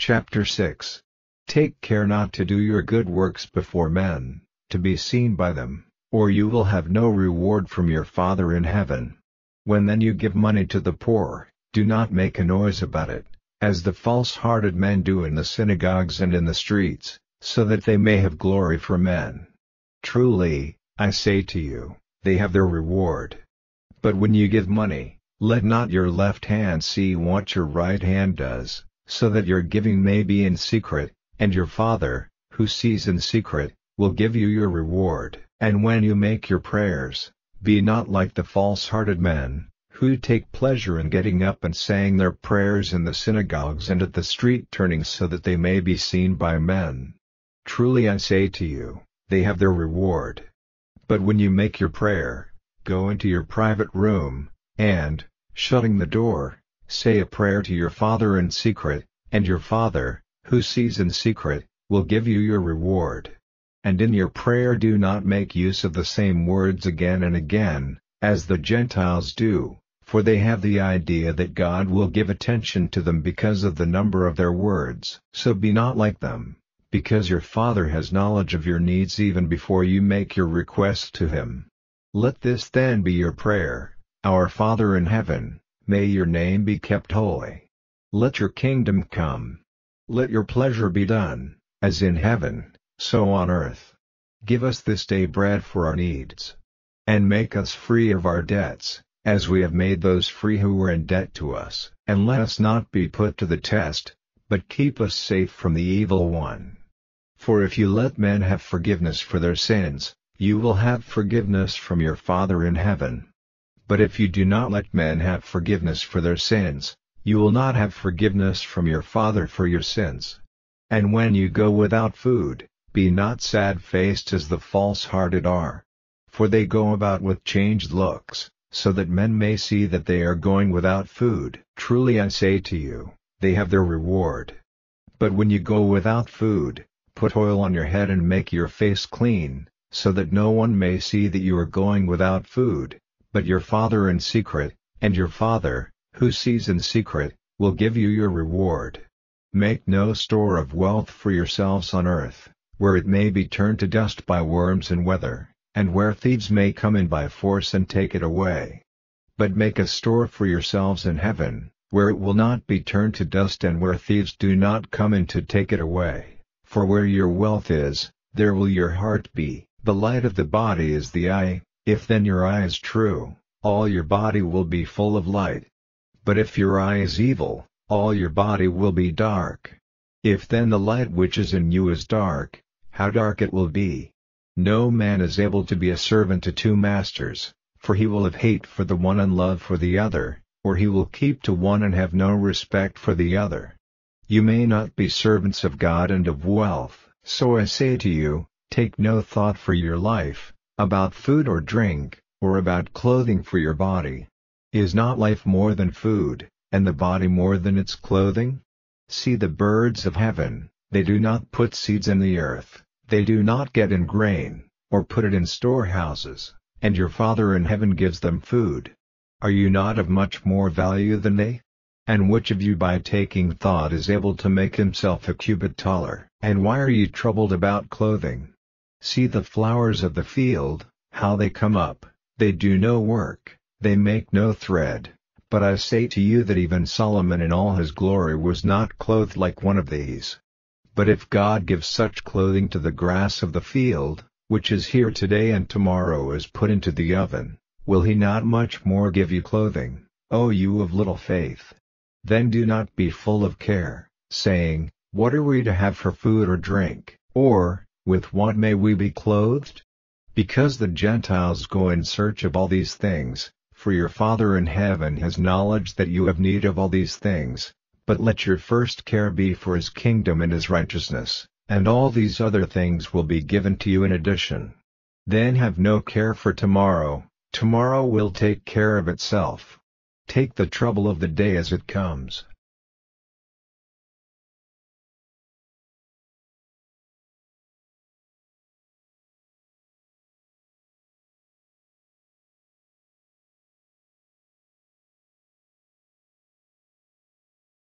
Chapter 6. Take care not to do your good works before men, to be seen by them, or you will have no reward from your Father in heaven. When then you give money to the poor, do not make a noise about it, as the false-hearted men do in the synagogues and in the streets, so that they may have glory for men. Truly, I say to you, they have their reward. But when you give money, let not your left hand see what your right hand does, so that your giving may be in secret, and your Father, who sees in secret, will give you your reward. And when you make your prayers, be not like the false-hearted men, who take pleasure in getting up and saying their prayers in the synagogues and at the street turnings so that they may be seen by men. Truly I say to you, they have their reward. But when you make your prayer, go into your private room, and, shutting the door, say a prayer to your Father in secret, and your Father, who sees in secret, will give you your reward. And in your prayer do not make use of the same words again and again, as the Gentiles do, for they have the idea that God will give attention to them because of the number of their words. So be not like them, because your Father has knowledge of your needs even before you make your requests to Him. Let this then be your prayer: Our Father in heaven, may your name be kept holy. Let your kingdom come. Let your pleasure be done, as in heaven, so on earth. Give us this day bread for our needs. And make us free of our debts, as we have made those free who were in debt to us. And let us not be put to the test, but keep us safe from the evil one. For if you let men have forgiveness for their sins, you will have forgiveness from your Father in heaven. But if you do not let men have forgiveness for their sins, you will not have forgiveness from your Father for your sins. And when you go without food, be not sad-faced as the false-hearted are. For they go about with changed looks, so that men may see that they are going without food. Truly I say to you, they have their reward. But when you go without food, put oil on your head and make your face clean, so that no one may see that you are going without food, but your Father in secret, and your Father, who sees in secret, will give you your reward. Make no store of wealth for yourselves on earth, where it may be turned to dust by worms and weather, and where thieves may come in by force and take it away. But make a store for yourselves in heaven, where it will not be turned to dust and where thieves do not come in to take it away. For where your wealth is, there will your heart be. The light of the body is the eye. If then your eye is true, all your body will be full of light. But if your eye is evil, all your body will be dark. If then the light which is in you is dark, how dark it will be! No man is able to be a servant to two masters, for he will have hate for the one and love for the other, or he will keep to one and have no respect for the other. You may not be servants of God and of wealth. So I say to you, take no thought for your life, about food or drink, or about clothing for your body. Is not life more than food, and the body more than its clothing? See the birds of heaven, they do not put seeds in the earth, they do not get in grain, or put it in storehouses, and your Father in heaven gives them food. Are you not of much more value than they? And which of you by taking thought is able to make himself a cubit taller? And why are you troubled about clothing? See the flowers of the field, how they come up, they do no work, they make no thread. But I say to you that even Solomon in all his glory was not clothed like one of these. But if God gives such clothing to the grass of the field, which is here today and tomorrow is put into the oven, will He not much more give you clothing, O you of little faith? Then do not be full of care, saying, What are we to have for food or drink, or, with what may we be clothed? Because the Gentiles go in search of all these things, for your Father in heaven has knowledge that you have need of all these things. But let your first care be for His kingdom and His righteousness, and all these other things will be given to you in addition. Then have no care for tomorrow, tomorrow will take care of itself. Take the trouble of the day as it comes.